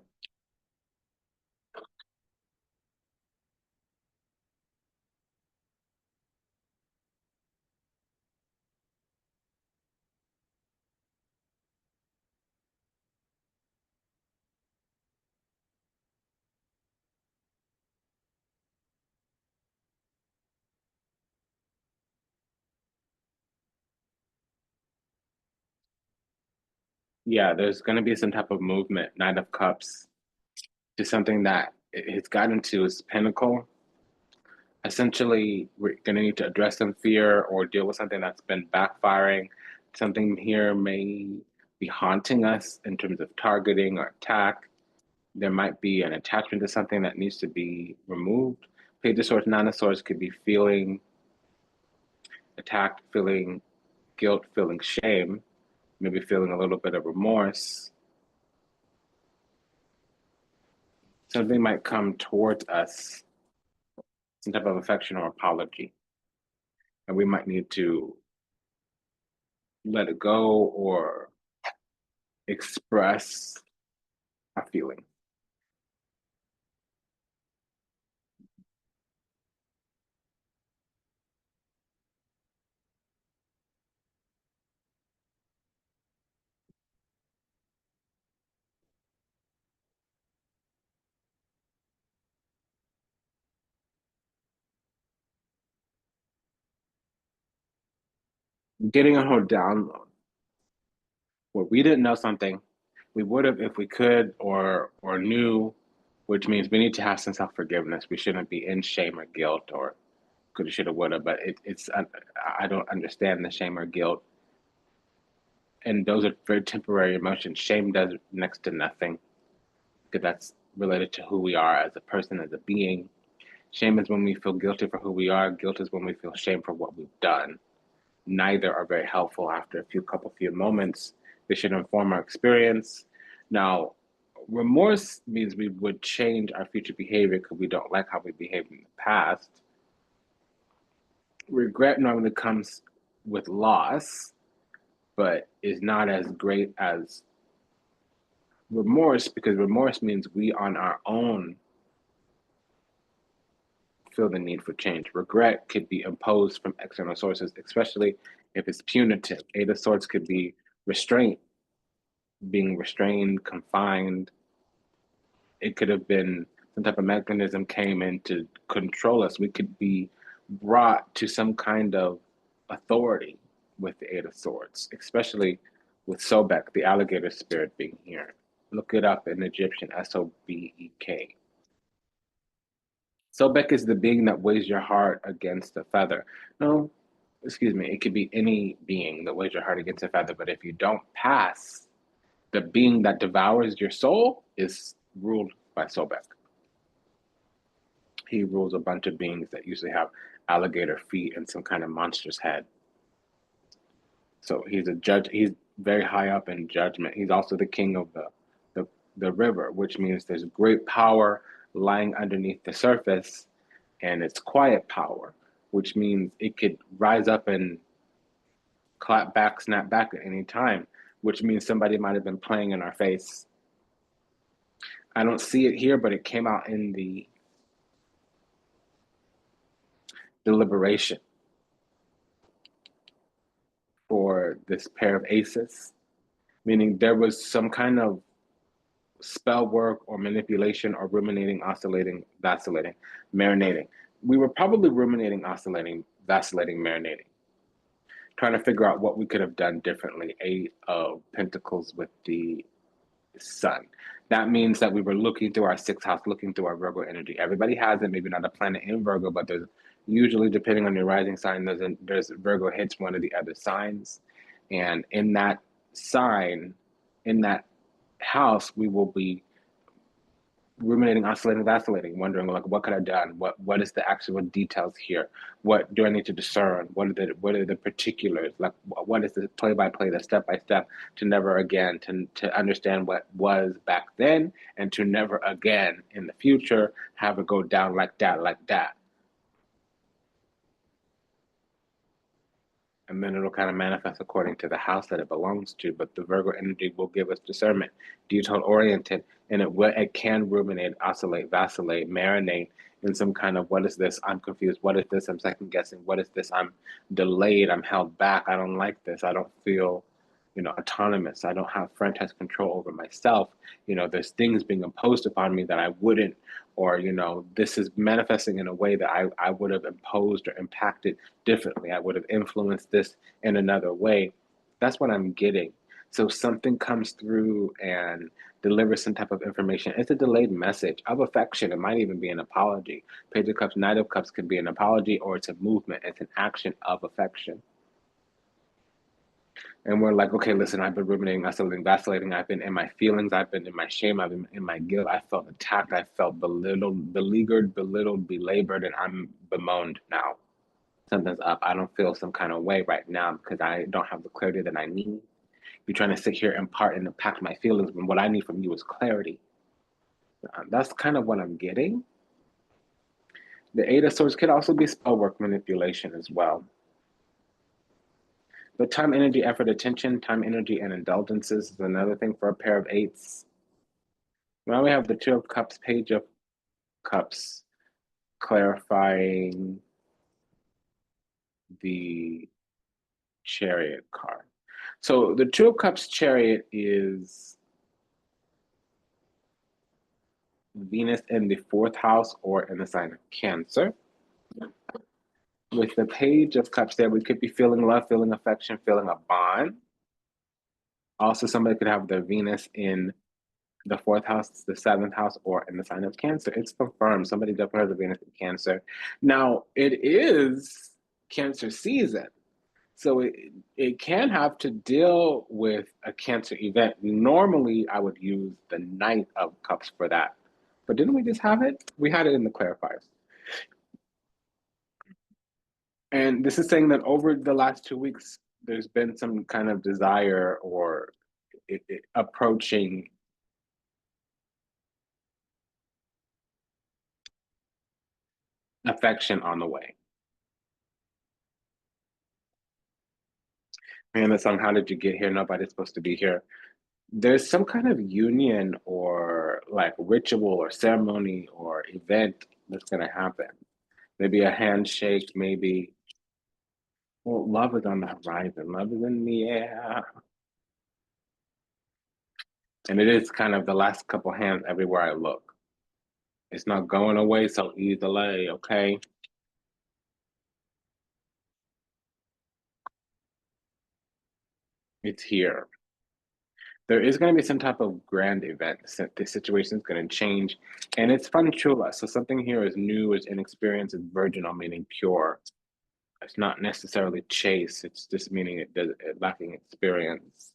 Speaker 1: Yeah, there's going to be some type of movement, Knight of Cups, to something that it's gotten to its pinnacle. Essentially, we're going to need to address some fear or deal with something that's been backfiring. Something here may be haunting us in terms of targeting or attack. There might be an attachment to something that needs to be removed. Page of Swords, Nine of Swords could be feeling attacked, feeling guilt, feeling shame, maybe feeling a little bit of remorse. Something might come towards us, some type of affection or apology, and we might need to let it go or express a feeling. Getting a whole download where we didn't know something, we would have if we could or knew, which means we need to have some self forgiveness. We shouldn't be in shame or guilt or coulda, shoulda, woulda. But it's I don't understand the shame or guilt, and those are very temporary emotions. Shame does next to nothing because that's related to who we are as a person, as a being. Shame is when we feel guilty for who we are. Guilt is when we feel shame for what we've done. Neither are very helpful after a few moments. They should inform our experience. Now, remorse means we would change our future behavior because we don't like how we behaved in the past. Regret normally comes with loss, but is not as great as remorse because remorse means we on our own feel the need for change. Regret could be imposed from external sources, especially if it's punitive. Eight of Swords could be restraint, being restrained, confined. It could have been some type of mechanism came in to control us. We could be brought to some kind of authority with the Eight of Swords, especially with Sobek, the alligator spirit being here. Look it up in Egyptian, Sobek. Sobek is the being that weighs your heart against a feather. No, excuse me, it could be any being that weighs your heart against a feather, but if you don't pass, the being that devours your soul is ruled by Sobek. He rules a bunch of beings that usually have alligator feet and some kind of monstrous head. So he's a judge. He's very high up in judgment. He's also the king of the river, which means there's great power lying underneath the surface, and it's quiet power, which means it could rise up and clap back, snap back at any time, which means somebody might have been playing in our face. I don't see it here, but it came out in the deliberation for this pair of aces, meaning there was some kind of spell work or manipulation or ruminating, oscillating, vacillating, marinating. We were probably ruminating, oscillating, vacillating, marinating, trying to figure out what we could have done differently. Eight of Pentacles with the Sun. That means that we were looking through our sixth house, looking through our Virgo energy. Everybody has it, maybe not a planet in Virgo, but there's usually, depending on your rising sign, there's Virgo hits one of the other signs. And in that sign, in that house, we will be ruminating, oscillating, vacillating, wondering like, what could I have done? What is the actual details here? What do I need to discern? What are the particulars? Like, what is the play by play, the step by step, to never again to understand what was back then, and to never again in the future have it go down like that, like that. And then it'll kind of manifest according to the house that it belongs to. But the Virgo energy will give us discernment, detail oriented, and it can ruminate, oscillate, vacillate, marinate in some kind of, what is this? I'm confused. What is this? I'm second guessing. What is this? I'm delayed. I'm held back. I don't like this. I don't feel, autonomous. I don't have franchise control over myself. There's things being imposed upon me that I wouldn't, or this is manifesting in a way that I would have imposed or impacted differently. I would have influenced this in another way. That's what I'm getting. So something comes through and delivers some type of information. It's a delayed message of affection. It might even be an apology. Page of Cups, Knight of Cups could be an apology, or it's a movement. It's an action of affection. And we're like, okay, listen, I've been ruminating, oscillating, vacillating. I've been in my feelings. I've been in my shame. I've been in my guilt. I felt attacked. I felt belittled, beleaguered, belittled, belabored, and I'm bemoaned now. Something's up. I don't feel some kind of way right now because I don't have the clarity that I need. You're trying to sit here and part and impact my feelings when what I need from you is clarity. That's kind of what I'm getting. The Eight of Swords could also be spell work manipulation as well. But time, energy, effort, attention, time, energy, and indulgences is another thing for a pair of eights. Now we have the Two of Cups, Page of Cups, clarifying the Chariot card. So the Two of Cups Chariot is Venus in the fourth house or in the sign of Cancer. With the Page of Cups there, we could be feeling love, feeling affection, feeling a bond. Also, somebody could have their Venus in the fourth house, the seventh house, or in the sign of Cancer. It's confirmed. Somebody definitely has a Venus in Cancer. Now, it is Cancer season. So it can have to deal with a Cancer event. Normally, I would use the Knight of Cups for that. But didn't we just have it? We had it in the clarifiers. And this is saying that over the last 2 weeks, there's been some kind of desire or approaching affection on the way. Man, the song, How Did You Get Here? Nobody's supposed to be here. There's some kind of union or like ritual or ceremony or event that's going to happen. Maybe a handshake, maybe. Well, love is on the horizon. Love is in the air. And it is kind of the last couple hands everywhere I look. It's not going away so easily, okay? It's here. There is going to be some type of grand event. The situation is going to change. And it's fun chula. So something here is new, is inexperienced, is virginal, meaning pure. It's not necessarily chase. It's just meaning it lacking experience.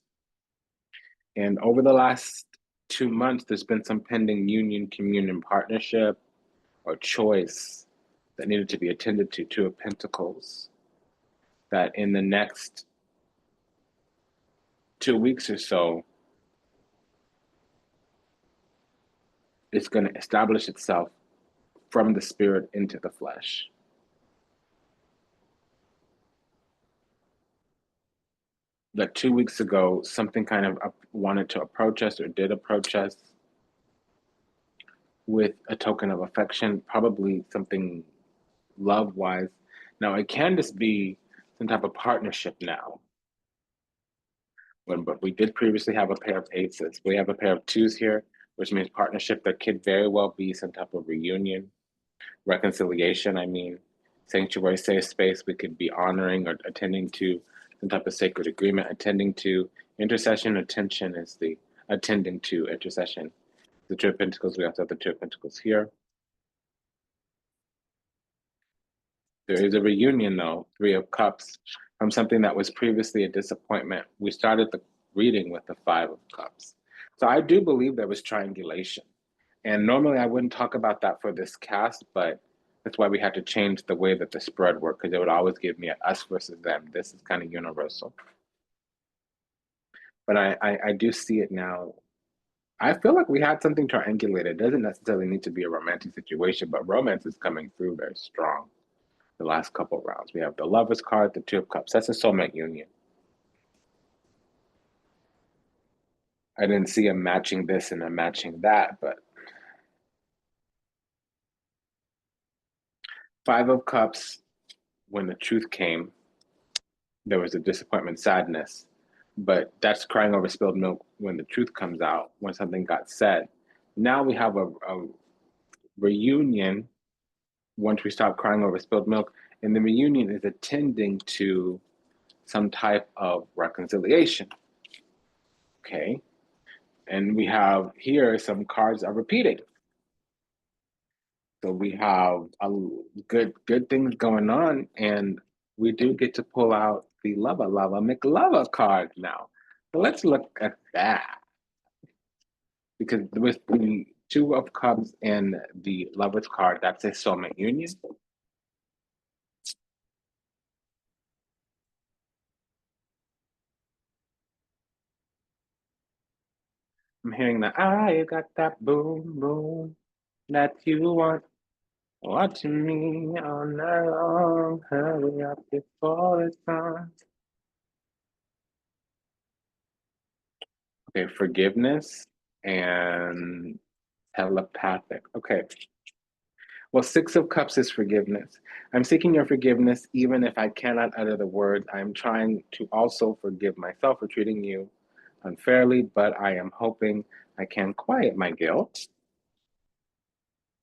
Speaker 1: And over the last 2 months, there's been some pending union, communion, partnership, or choice that needed to be attended to. Two of Pentacles. That in the next 2 weeks or so, it's going to establish itself from the spirit into the flesh. That 2 weeks ago, something kind of wanted to approach us or did approach us with a token of affection, probably something love-wise. Now, it can just be some type of partnership now. But we did previously have a pair of aces. We have a pair of twos here, which means partnership. There could very well be some type of reunion, reconciliation, I mean, sanctuary, safe space. We could be honoring or attending to some type of sacred agreement, attending to intercession. Attention is the attending to intercession. The Two of Pentacles, we also have the Two of Pentacles here. There is a reunion, though, Three of Cups, from something that was previously a disappointment. We started the reading with the Five of Cups. So I do believe there was triangulation. And normally I wouldn't talk about that for this cast, but that's why we had to change the way that the spread worked, because it would always give me a us versus them. This is kind of universal. But I do see it now. I feel like we had something triangulated. It doesn't necessarily need to be a romantic situation, but romance is coming through very strong the last couple of rounds. We have the Lovers card, the Two of Cups. That's a soulmate union. I didn't see a matching this and a matching that, but Five of Cups, when the truth came, there was a disappointment, sadness, but that's crying over spilled milk when the truth comes out, when something got said. Now we have a reunion once we stop crying over spilled milk, and the reunion is attending to some type of reconciliation. Okay. And we have here some cards are repeating. So we have a good things going on, and we do get to pull out the Lava Lava McLava card now. So let's look at that. Because with the Two of Cups and the Lovers card, that's a soulmate union. I'm hearing that I got that boom boom that you want. Watching me all night long, hurry up before it's gone. Okay, forgiveness and telepathic. Okay. Well, Six of Cups is forgiveness. I'm seeking your forgiveness, even if I cannot utter the words. I'm trying to also forgive myself for treating you unfairly, but I am hoping I can quiet my guilt.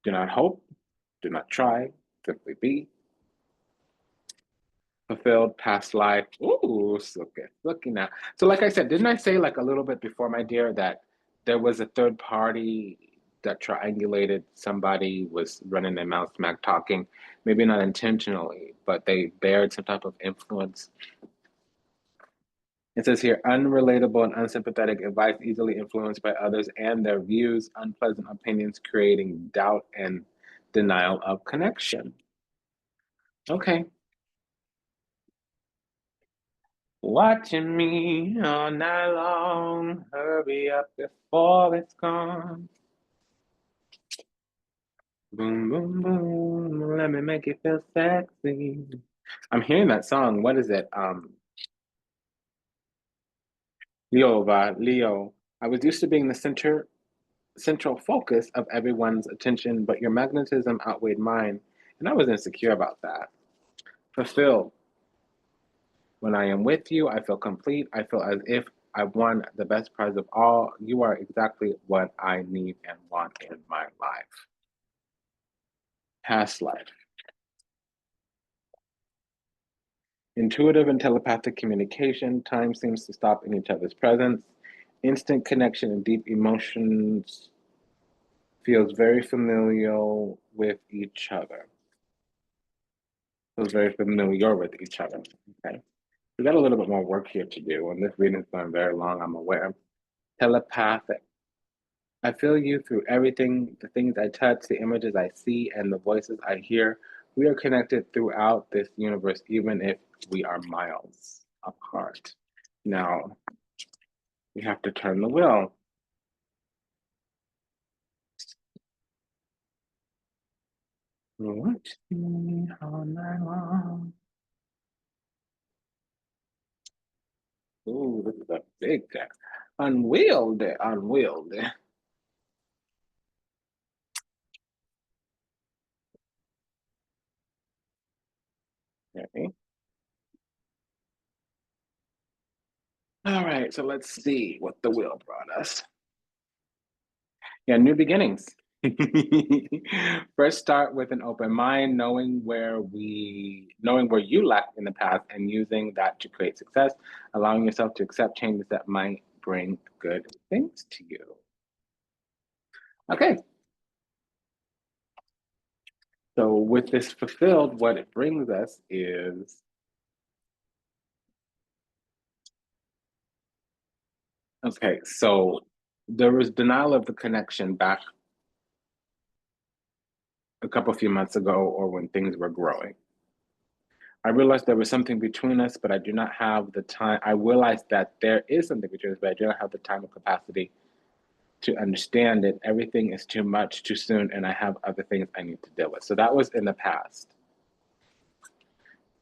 Speaker 1: Do not hope, do not try, simply be. Fulfilled past life. Ooh, so good. Looking now. So, like I said, didn't I say like a little bit before, my dear, that there was a third party that triangulated? Somebody was running their mouth smack talking, maybe not intentionally, but they bared some type of influence. It says here, unrelatable and unsympathetic advice easily influenced by others and their views, unpleasant opinions creating doubt and denial of connection. Okay. Watching me all night long, hurry up before it's gone. Boom, boom, boom, let me make it feel sexy. I'm hearing that song. What is it? Leo. I was used to being the central focus of everyone's attention, but your magnetism outweighed mine, and I was insecure about that. Fulfilled. When I am with you, I feel complete. I feel as if I won the best prize of all. You are exactly what I need and want in my life. Past life. Intuitive and telepathic communication. Time seems to stop in each other's presence. Instant connection and deep emotions feels very familiar with each other. Feels very familiar with each other. Okay. We got a little bit more work here to do, and this reading's going very long, I'm aware. Telepathic. I feel you through everything, the things I touch, the images I see, and the voices I hear. We are connected throughout this universe, even if we are miles apart. Now, we have to turn the wheel. Watch me all night long. Ooh, this is a big deck. Unwieldy, unwieldy. Okay. All right, so let's see what the wheel brought us. Yeah, new beginnings. First, start with an open mind, knowing where you lacked in the past and using that to create success, allowing yourself to accept changes that might bring good things to you. Okay. So with this fulfilled, what it brings us is, okay, so there was denial of the connection back a few months ago or when things were growing. I realized there was something between us, but I do not have the time. I realized that there is something between us, but I do not have the time or capacity to understand it. Everything is too much, too soon, and I have other things I need to deal with. So that was in the past.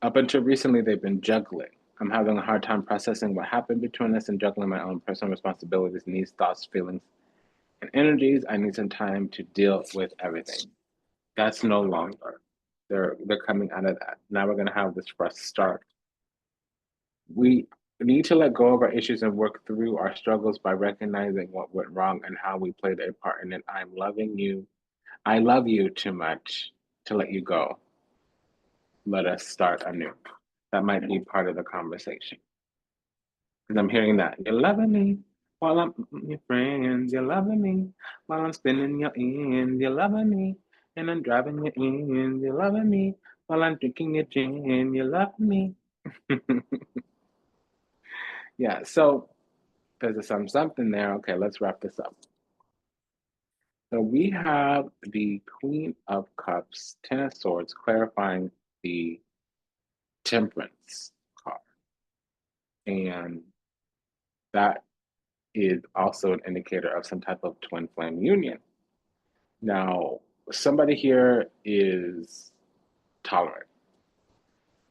Speaker 1: Up until recently, they've been juggling. I'm having a hard time processing what happened between us and juggling my own personal responsibilities, needs, thoughts, feelings, and energies. I need some time to deal with everything. That's no longer. They're coming out of that. Now we're gonna have this fresh start. We need to let go of our issues and work through our struggles by recognizing what went wrong and how we played a part in it. I'm loving you. I love you too much to let you go. Let us start anew. That might be part of the conversation. Because I'm hearing that. You're loving me while I'm your friends. You're loving me while I'm spinning your ends. You're loving me and I'm driving your ends. You're loving me while I'm drinking your gin. You're loving me. Yeah, so there's something there. Okay, let's wrap this up. So we have the Queen of Cups, Ten of Swords, clarifying the Temperance card. And that is also an indicator of some type of twin flame union. Now, somebody here is tolerant,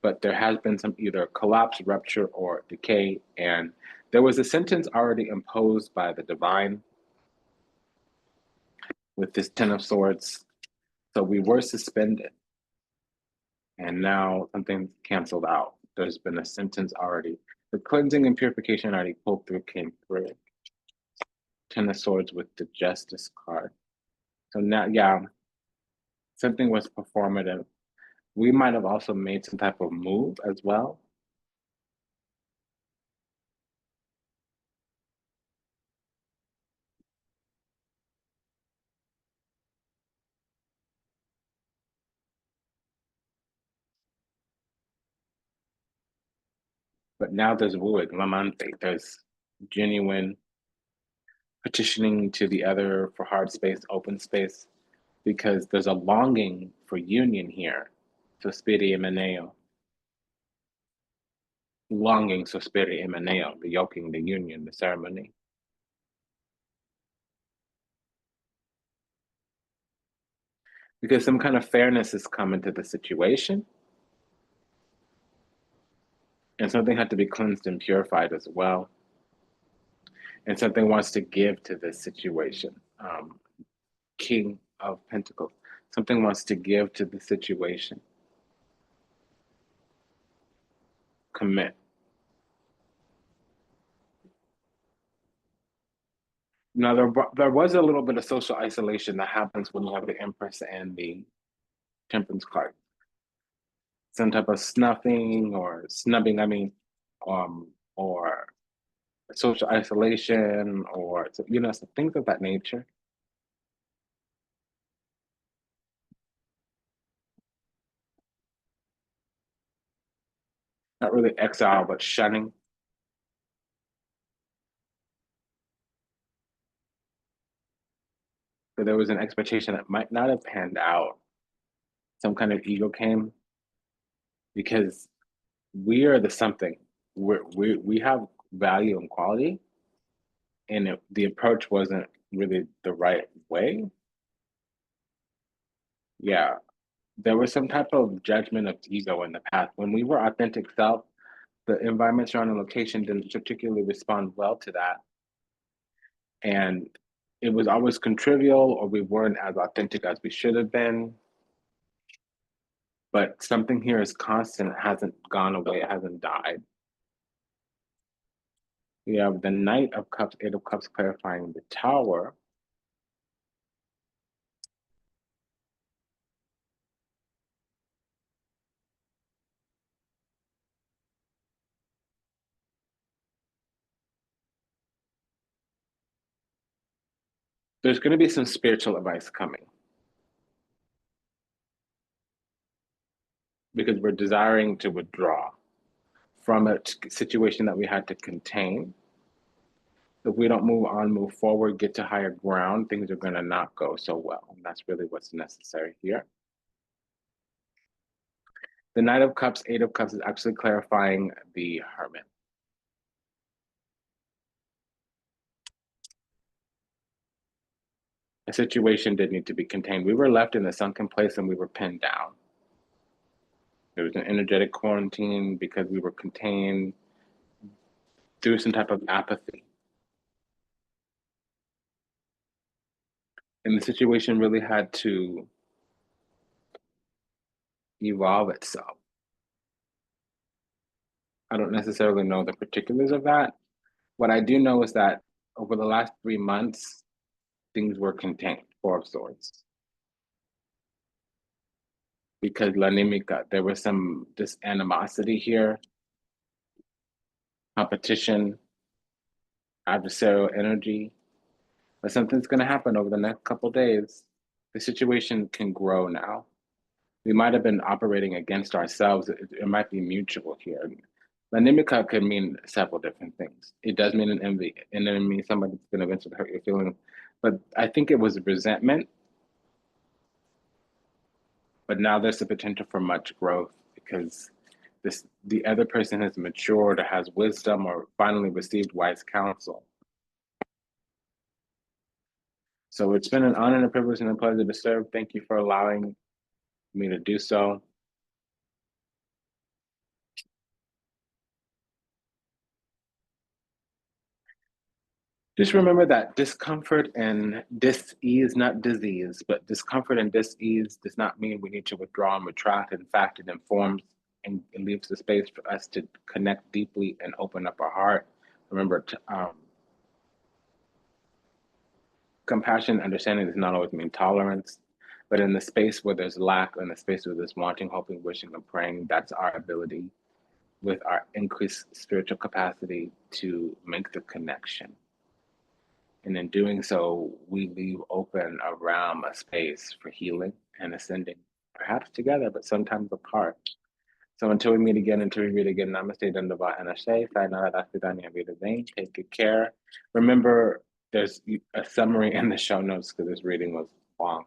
Speaker 1: but there has been some either collapse, rupture, or decay. And there was a sentence already imposed by the divine with this Ten of Swords. So we were suspended, and now something's canceled out. There's been a sentence already. The cleansing and purification already pulled through, came through. Ten of Swords with the Justice card. So now, yeah, something was performative. We might have also made some type of move as well. But now there's wooing, lamante. There's genuine petitioning to the other for hard space, open space, because there's a longing for union here. Sospiri emaneo. Longing, sospiri emaneo, the yoking, the union, the ceremony. Because some kind of fairness has come into the situation. And something had to be cleansed and purified as well. And something wants to give to this situation. King of Pentacles. Something wants to give to the situation. Commit. Now, there was a little bit of social isolation that happens when you have the Empress and the Temperance card. Some type of snuffing or snubbing, or social isolation, or some things of that nature. Not really exile, but shunning. So there was an expectation that might not have panned out. Some kind of ego came because we are the something. We have value and quality, and the approach wasn't really the right way. Yeah, there was some type of judgment of ego in the past. When we were authentic self, the environment surrounding location didn't particularly respond well to that. And it was always contrivial, or we weren't as authentic as we should have been. But something here is constant, it hasn't gone away, it hasn't died. We have the Knight of Cups, Eight of Cups clarifying the Tower. There's going to be some spiritual advice coming because we're desiring to withdraw from a situation that we had to contain. If we don't move on, move forward, get to higher ground, things are going to not go so well. And that's really what's necessary here. The Knight of Cups, Eight of Cups is actually clarifying the Hermit. The situation did need to be contained. We were left in a sunken place and we were pinned down. There was an energetic quarantine because we were contained through some type of apathy. And the situation really had to evolve itself. I don't necessarily know the particulars of that. What I do know is that over the last 3 months, things were contained, Four of Swords. Because La Nimica, there was some animosity here, competition, adversarial energy. But something's going to happen over the next couple days. The situation can grow now. We might have been operating against ourselves. It might be mutual here. La Nimica could mean several different things. It does mean an envy, and then it means somebody's going to eventually hurt your feelings. But I think it was resentment. But now there's the potential for much growth because the other person has matured or has wisdom or finally received wise counsel. So it's been an honor and a privilege and a pleasure to serve. Thank you for allowing me to do so. Just remember that discomfort and dis-ease, not disease, but discomfort and dis-ease does not mean we need to withdraw and retract. In fact, it informs and it leaves the space for us to connect deeply and open up our heart. Remember, compassion and understanding does not always mean tolerance, but in the space where there's lack, in the space where there's wanting, hoping, wishing, and praying, that's our ability with our increased spiritual capacity to make the connection. And in doing so, we leave open a realm, a space for healing and ascending, perhaps together, but sometimes apart. So until we meet again, until we meet again, namaste, dandava, and ashe, sayonara, dasvidanya, vidazane. Take good care. Remember, there's a summary in the show notes because this reading was long.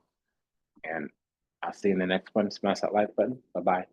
Speaker 1: And I'll see you in the next one. Smash that like button. Bye-bye.